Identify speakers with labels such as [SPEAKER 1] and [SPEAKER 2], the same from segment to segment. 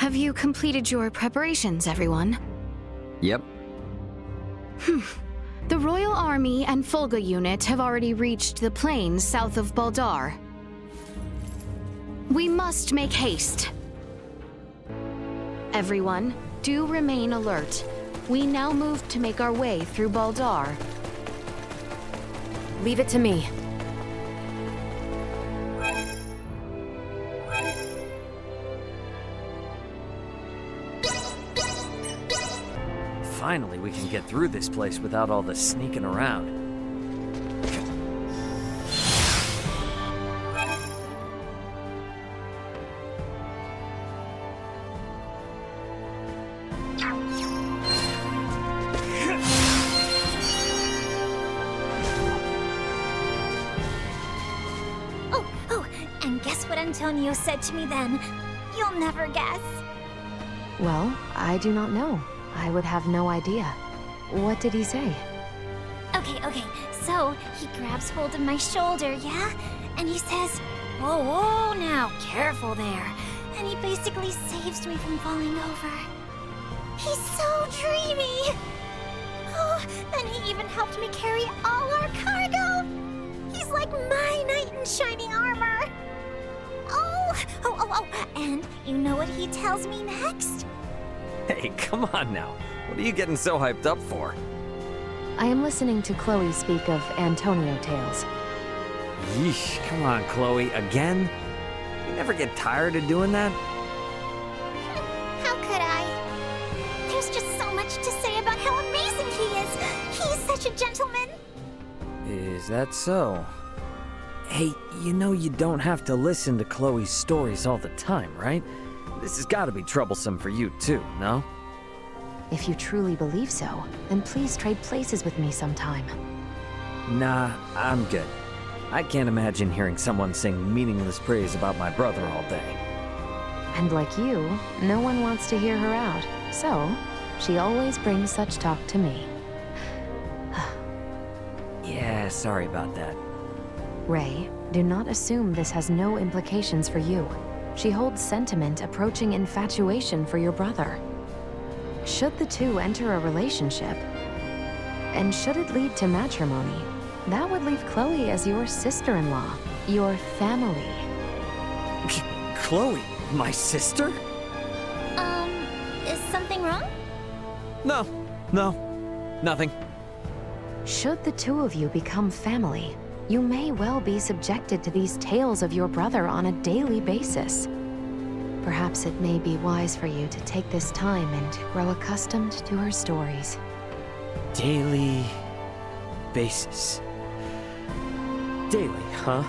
[SPEAKER 1] Have you completed your preparations, everyone?
[SPEAKER 2] Yep.
[SPEAKER 1] The Royal Army and Fulga unit have already reached the plains south of Baldaar. We must make haste. Everyone, do remain alert. We now move to make our way through Baldaar.
[SPEAKER 3] Leave it to me.
[SPEAKER 4] Finally, we can get through this place without all the sneaking around.
[SPEAKER 5] And guess what Antonio said to me then? You'll never guess.
[SPEAKER 3] Well, I do not know. I would have no idea. What did he say?
[SPEAKER 5] Okay, so he grabs hold of my shoulder, yeah? And he says, whoa, now, careful there. And he basically saves me from falling over. He's so dreamy. Oh, and he even helped me carry all our cargo. He's like my knight in shining armor. Oh, and you know what he tells me next?
[SPEAKER 4] Hey, come on now. What are you getting so hyped up for?
[SPEAKER 3] I am listening to Chloe speak of Antonio tales.
[SPEAKER 4] Yeesh, come on, Chloe, again? You never get tired of doing that?
[SPEAKER 5] How could I? There's just so much to say about how amazing he is. He's such a gentleman.
[SPEAKER 4] Is that so? Hey, you know you don't have to listen to Chloe's stories all the time, right? This has got to be troublesome for you too, no?
[SPEAKER 3] If you truly believe so, then please trade places with me sometime.
[SPEAKER 4] Nah, I'm good. I can't imagine hearing someone sing meaningless praise about my brother all day.
[SPEAKER 3] And like you, no one wants to hear her out, so she always brings such talk to me.
[SPEAKER 4] Yeah, sorry about that.
[SPEAKER 3] Ray, do not assume this has no implications for you. She holds sentiment approaching infatuation for your brother. Should the two enter a relationship, and should it lead to matrimony, that would leave Chloe as your sister-in-law, your family.
[SPEAKER 4] Chloe, my sister?
[SPEAKER 5] Is something wrong?
[SPEAKER 4] No, nothing.
[SPEAKER 3] Should the two of you become family, you may well be subjected to these tales of your brother on a daily basis. Perhaps it may be wise for you to take this time and grow accustomed to her stories.
[SPEAKER 4] Daily basis. Daily, huh?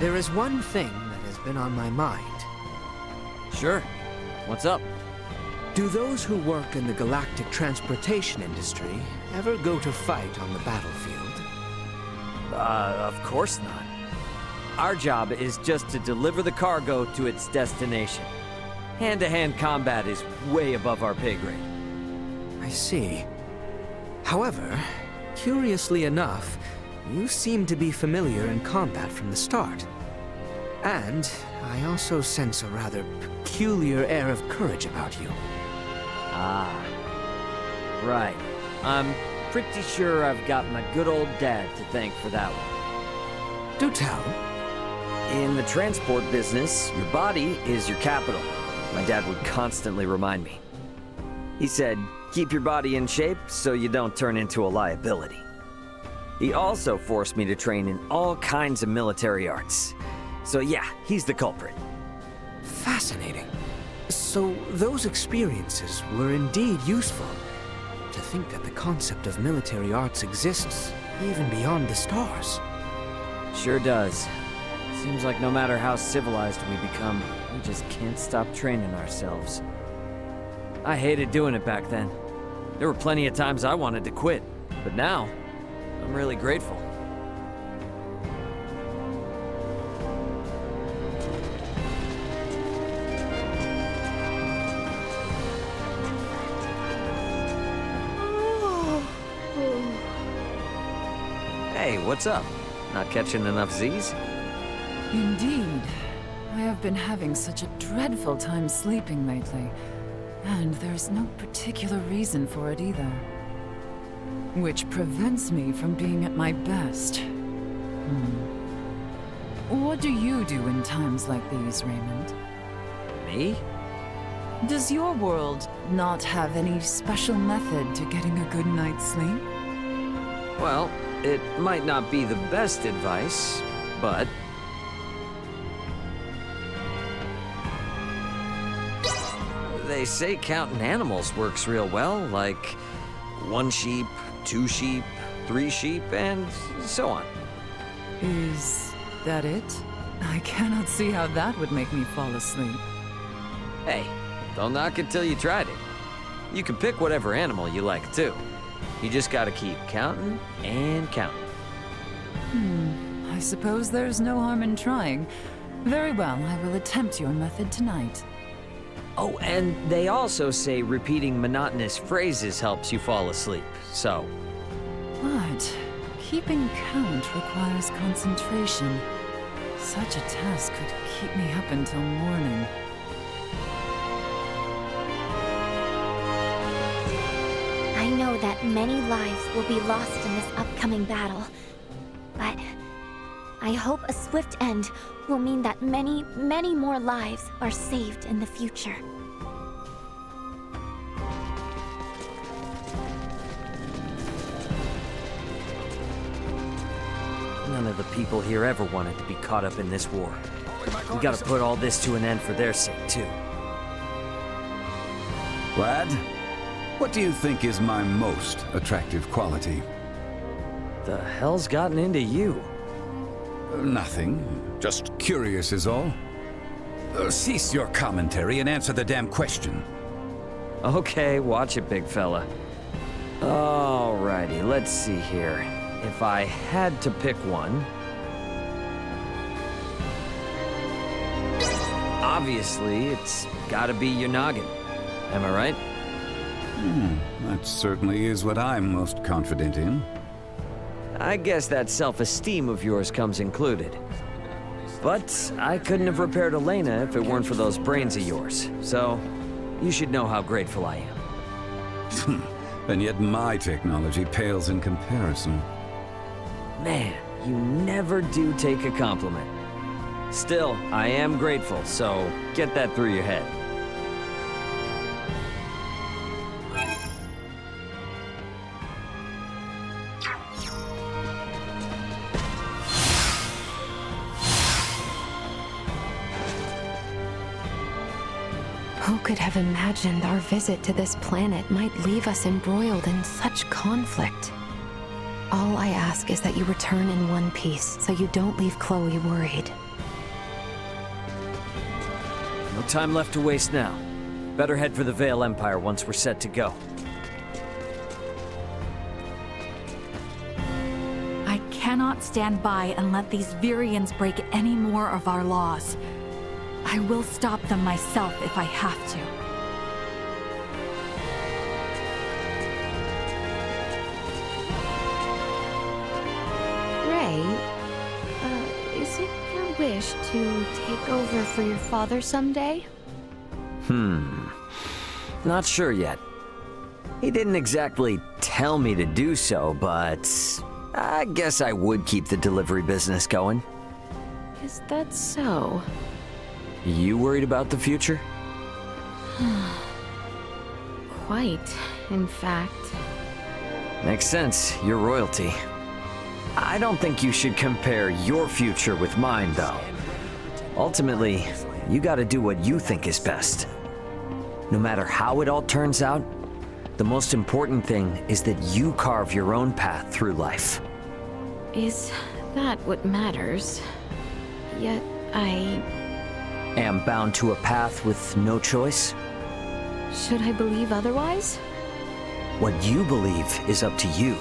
[SPEAKER 6] There is one thing that has been on my mind.
[SPEAKER 4] Sure. What's up?
[SPEAKER 6] Do those who work in the galactic transportation industry ever go to fight on the battlefield?
[SPEAKER 4] Of course not. Our job is just to deliver the cargo to its destination. Hand-to-hand combat is way above our pay grade.
[SPEAKER 6] I see. However, curiously enough, you seem to be familiar in combat from the start. And I also sense a rather peculiar air of courage about you.
[SPEAKER 4] Ah. Right. I'm pretty sure I've got my good old dad to thank for that one.
[SPEAKER 6] Do tell.
[SPEAKER 4] In the transport business, your body is your capital. My dad would constantly remind me. He said, keep your body in shape so you don't turn into a liability. He also forced me to train in all kinds of military arts. So yeah, he's the culprit.
[SPEAKER 6] Fascinating. So those experiences were indeed useful. To think that the concept of military arts exists even beyond the stars.
[SPEAKER 4] Sure does. Seems like no matter how civilized we become, we just can't stop training ourselves. I hated doing it back then. There were plenty of times I wanted to quit, but now, I'm really grateful. Hey, what's up? Not catching enough Z's?
[SPEAKER 2] Indeed. I have been having such a dreadful time sleeping lately, and there's no particular reason for it either. Which prevents me from being at my best. What do you do in times like these, Raymond?
[SPEAKER 4] Me?
[SPEAKER 2] Does your world not have any special method to getting a good night's sleep?
[SPEAKER 4] Well, it might not be the best advice, but... They say counting animals works real well, like 1 sheep, 2 sheep, 3 sheep, and so on.
[SPEAKER 2] Is that it? I cannot see how that would make me fall asleep.
[SPEAKER 4] Hey, don't knock it till you tried it. You can pick whatever animal you like, too. You just gotta keep counting and counting.
[SPEAKER 2] I suppose there's no harm in trying. Very well, I will attempt your method tonight.
[SPEAKER 4] Oh, and they also say repeating monotonous phrases helps you fall asleep, so...
[SPEAKER 2] But keeping count requires concentration. Such a task could keep me up until morning.
[SPEAKER 5] I know that many lives will be lost in this upcoming battle, but I hope a swift end will mean that many, many more lives are saved in the future.
[SPEAKER 4] None of the people here ever wanted to be caught up in this war. We gotta put all this to an end for their sake, too.
[SPEAKER 7] Lad, what do you think is my most attractive quality?
[SPEAKER 4] The hell's gotten into you?
[SPEAKER 7] Nothing. Just curious is all. Cease your commentary and answer the damn question.
[SPEAKER 4] Okay, watch it, big fella. Alrighty, let's see here. If I had to pick one... Obviously, it's gotta be your noggin. Am I right?
[SPEAKER 7] That certainly is what I'm most confident in.
[SPEAKER 4] I guess that self-esteem of yours comes included. But I couldn't have repaired Elena if it weren't for those brains of yours. So, you should know how grateful I am.
[SPEAKER 7] And yet my technology pales in comparison.
[SPEAKER 4] Man, you never do take a compliment. Still, I am grateful, so get that through your head.
[SPEAKER 3] Who could have imagined our visit to this planet might leave us embroiled in such conflict? All I ask is that you return in one piece, so you don't leave Chloe worried.
[SPEAKER 4] No time left to waste now. Better head for the Vey'l Empire once we're set to go.
[SPEAKER 8] I cannot stand by and let these Virians break any more of our laws. I will stop them myself if I have to.
[SPEAKER 1] Is it your wish to take over for your father someday?
[SPEAKER 4] Not sure yet. He didn't exactly tell me to do so, but I guess I would keep the delivery business going.
[SPEAKER 1] Is that so?
[SPEAKER 4] You worried about the future?
[SPEAKER 1] Quite, in fact.
[SPEAKER 4] Makes sense. You're royalty. I don't think you should compare your future with mine, though. Ultimately, you gotta do what you think is best. No matter how it all turns out, the most important thing is that you carve your own path through life.
[SPEAKER 1] Is that what matters? Yet I...
[SPEAKER 4] Am bound to a path with no choice?
[SPEAKER 1] Should I believe otherwise?
[SPEAKER 4] What you believe is up to you.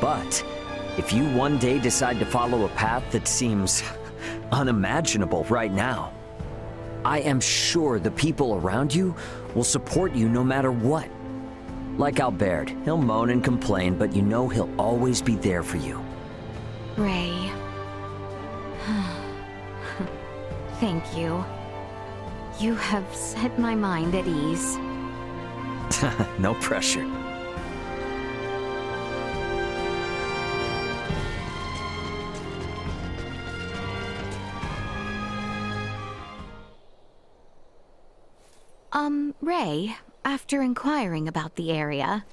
[SPEAKER 4] But if you one day decide to follow a path that seems unimaginable right now, I am sure the people around you will support you no matter what. Like Albard, he'll moan and complain, but you know he'll always be there for you.
[SPEAKER 1] Ray. Thank you. You have set my mind at ease.
[SPEAKER 4] No pressure.
[SPEAKER 1] Ray, after inquiring about the area,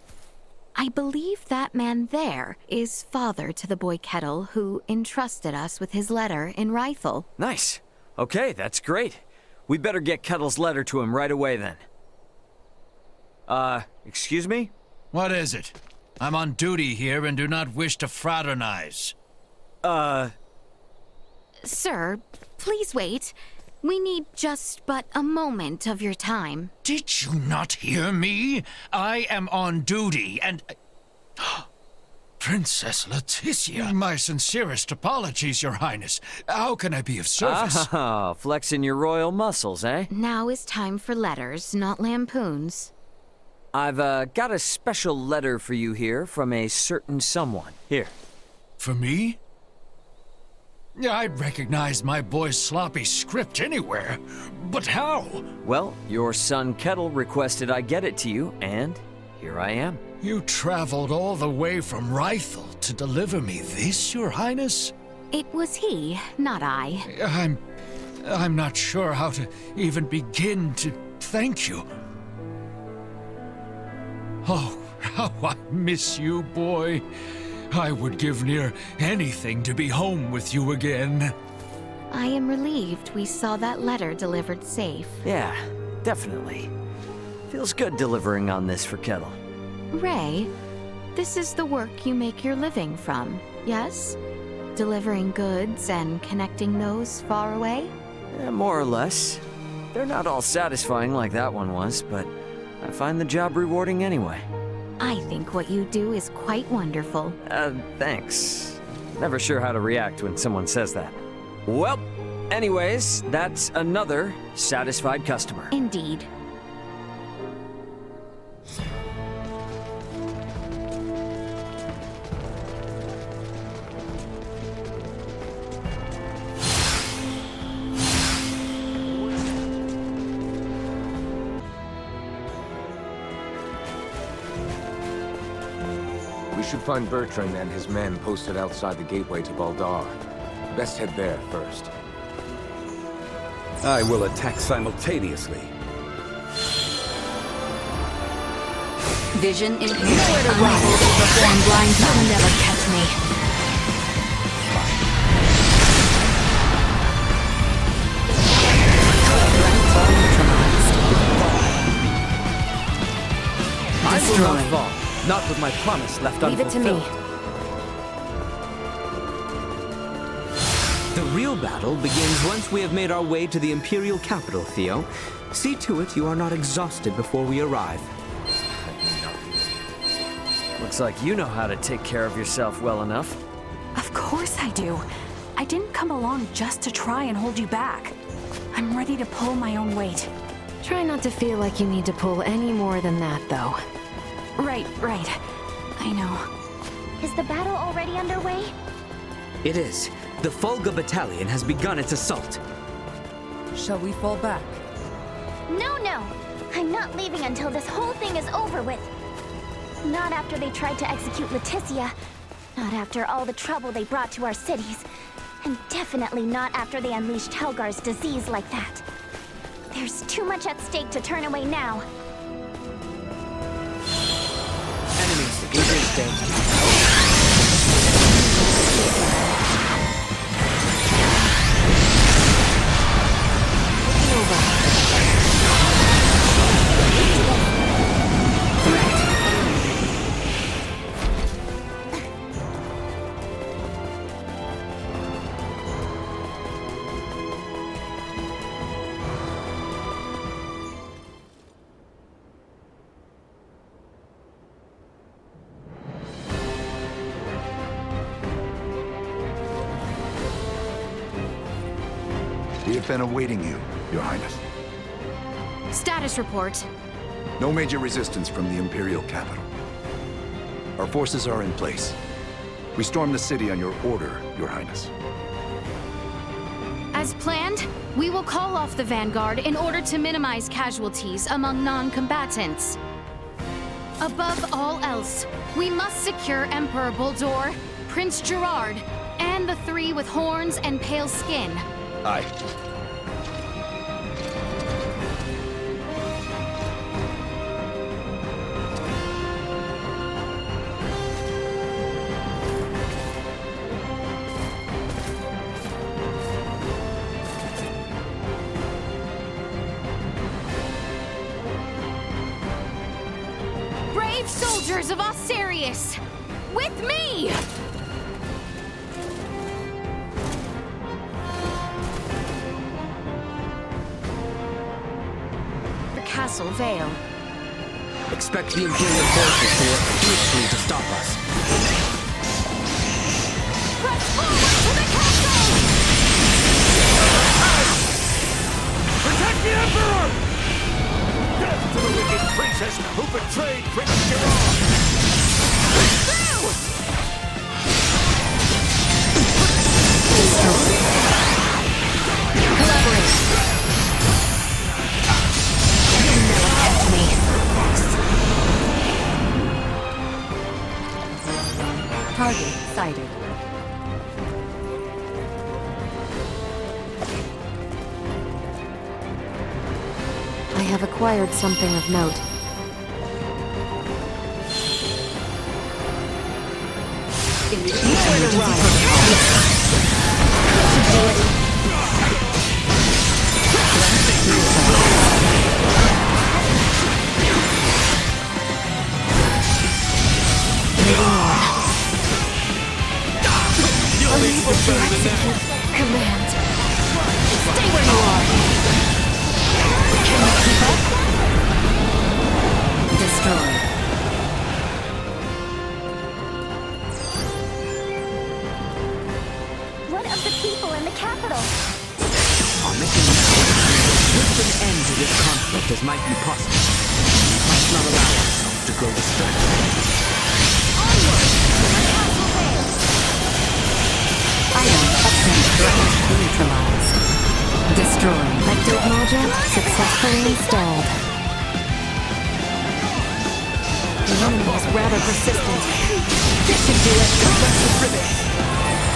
[SPEAKER 1] I believe that man there is father to the boy Ketil who entrusted us with his letter in Vey'l.
[SPEAKER 4] Nice. Okay, that's great. We better get Ketil's letter to him right away then. Excuse me?
[SPEAKER 9] What is it? I'm on duty here and do not wish to fraternize.
[SPEAKER 1] Sir, please wait. We need just but a moment of your time.
[SPEAKER 9] Did you not hear me? I am on duty and... Princess Laeticia, my sincerest apologies, Your Highness. How can I be of service?
[SPEAKER 4] Ah, flexing your royal muscles, eh?
[SPEAKER 1] Now is time for letters, not lampoons.
[SPEAKER 4] I've, got a special letter for you here from a certain someone. Here.
[SPEAKER 9] For me? I'd recognize my boy's sloppy script anywhere, but how?
[SPEAKER 4] Well, your son Ketil requested I get it to you, and here I am.
[SPEAKER 9] You traveled all the way from Vey'l to deliver me this, Your Highness?
[SPEAKER 1] It was he, not I.
[SPEAKER 9] I'm not sure how to even begin to thank you. Oh, how I miss you, boy. I would give near anything to be home with you again.
[SPEAKER 1] I am relieved we saw that letter delivered safe.
[SPEAKER 4] Yeah, definitely. Feels good delivering on this for Ketil.
[SPEAKER 1] Ray, this is the work you make your living from, yes? Delivering goods and connecting those far away?
[SPEAKER 4] More or less. They're not all satisfying like that one was, but I find the job rewarding anyway.
[SPEAKER 1] I think what you do is quite wonderful.
[SPEAKER 4] Thanks. Never sure how to react when someone says that. Well, anyways, that's another satisfied customer.
[SPEAKER 1] Indeed.
[SPEAKER 10] We should find Bertrand and his men posted outside the gateway to Baldaar. Best head there first.
[SPEAKER 7] I will attack simultaneously.
[SPEAKER 8] Vision impaired. Unable to perform blindside. You'll never catch me.
[SPEAKER 6] I will not fall. Not with my promise left unfulfilled.
[SPEAKER 3] Leave it to me.
[SPEAKER 6] The real battle begins once we have made our way to the Imperial Capital, Theo. See to it you are not exhausted before we arrive.
[SPEAKER 4] Looks like you know how to take care of yourself well enough.
[SPEAKER 8] Of course I do. I didn't come along just to try and hold you back. I'm ready to pull my own weight.
[SPEAKER 3] Try not to feel like you need to pull any more than that, though.
[SPEAKER 8] Right. I know.
[SPEAKER 5] Is the battle already underway?
[SPEAKER 6] It is. The Fulga Battalion has begun its assault.
[SPEAKER 2] Shall we fall back?
[SPEAKER 5] No. I'm not leaving until this whole thing is over with. Not after they tried to execute Laeticia. Not after all the trouble they brought to our cities. And definitely not after they unleashed Helgar's disease like that. There's too much at stake to turn away now.
[SPEAKER 6] Enemies, instinct.
[SPEAKER 11] We have been awaiting you, Your Highness.
[SPEAKER 1] Status report.
[SPEAKER 11] No major resistance from the Imperial Capital. Our forces are in place. We stormed the city on your order, Your Highness.
[SPEAKER 1] As planned, we will call off the Vanguard in order to minimize casualties among non-combatants. Above all else, we must secure Emperor Baldaar, Prince Gerard, and the three with horns and pale skin.
[SPEAKER 10] Aye.
[SPEAKER 1] Brave soldiers of Osirius, with me! The Castle Vey'l.
[SPEAKER 6] Expect the Imperial forces to work fiercely to stop us.
[SPEAKER 1] Press forward to the castle!
[SPEAKER 10] Protect the Emperor! Death to the wicked princess who betrayed Prince Gerard!
[SPEAKER 1] Collaborate! You'll never catch me.
[SPEAKER 8] Target sighted.
[SPEAKER 3] I have acquired something of note.
[SPEAKER 8] Nowhere to run.
[SPEAKER 1] Unable to execute command. Stay where you are. Can you keep up?
[SPEAKER 8] Destroy.
[SPEAKER 5] What of the people in the capital?
[SPEAKER 6] On making a swift an end to this conflict as might be possible. We must not allow ourselves to grow distracted.
[SPEAKER 5] Onward! To the castle Vey'l!
[SPEAKER 8] Item upgrade neutralized. Destroy.
[SPEAKER 3] Active module successfully installed.
[SPEAKER 8] The enemy is rather persistent. This should do it.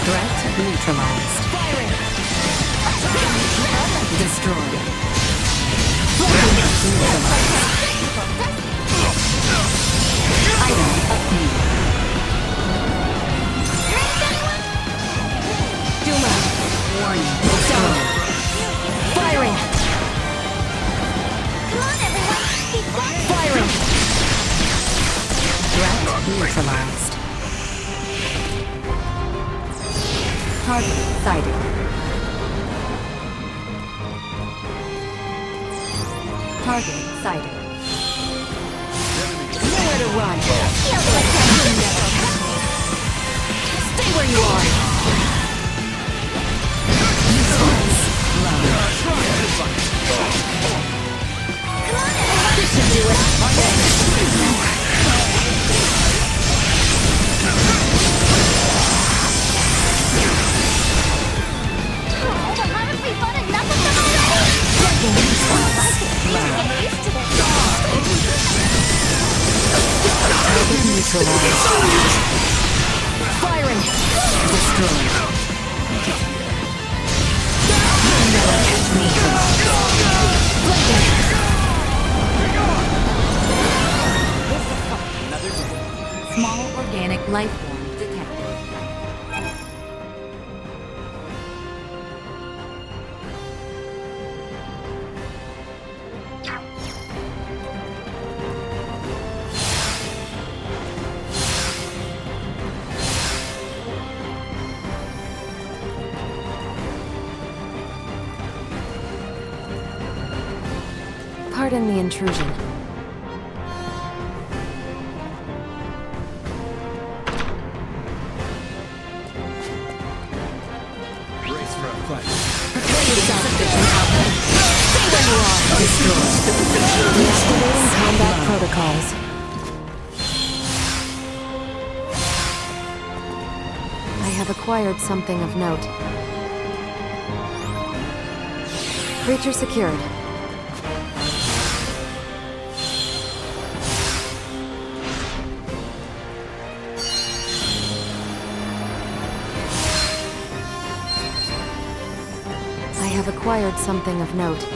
[SPEAKER 8] Threat neutralized.
[SPEAKER 1] Firing!
[SPEAKER 8] Destroy. Neutralized. Item upgrade.
[SPEAKER 1] Duma!
[SPEAKER 8] Warning. Destroy.
[SPEAKER 1] Firing!
[SPEAKER 5] Come on, everyone! Keep fighting!
[SPEAKER 1] Firing!
[SPEAKER 8] Threat neutralized. Target sighted. Target sighted.
[SPEAKER 1] Nowhere to run!
[SPEAKER 5] Feel the attention!
[SPEAKER 1] Stay where you are!
[SPEAKER 8] Useless. Low.
[SPEAKER 5] Come on, everyone!
[SPEAKER 1] This should do it!
[SPEAKER 5] Oh, but haven't we fought enough of them already? Get used to this.
[SPEAKER 8] Target neutralized.
[SPEAKER 1] Firing!
[SPEAKER 8] Destroyed. Small organic life form detected.
[SPEAKER 3] Pardon the intrusion.
[SPEAKER 10] Brace for a fight.
[SPEAKER 3] Deactivating combat protocols. have acquired something of note. Creature secured. I have acquired something of note.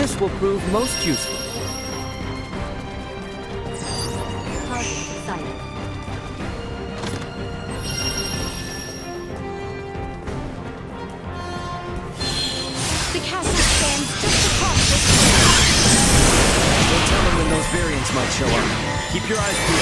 [SPEAKER 4] This will prove most useful.
[SPEAKER 1] The castle stands just across this.
[SPEAKER 4] Don't tell them when those variants might show up. Keep your eyes peeled.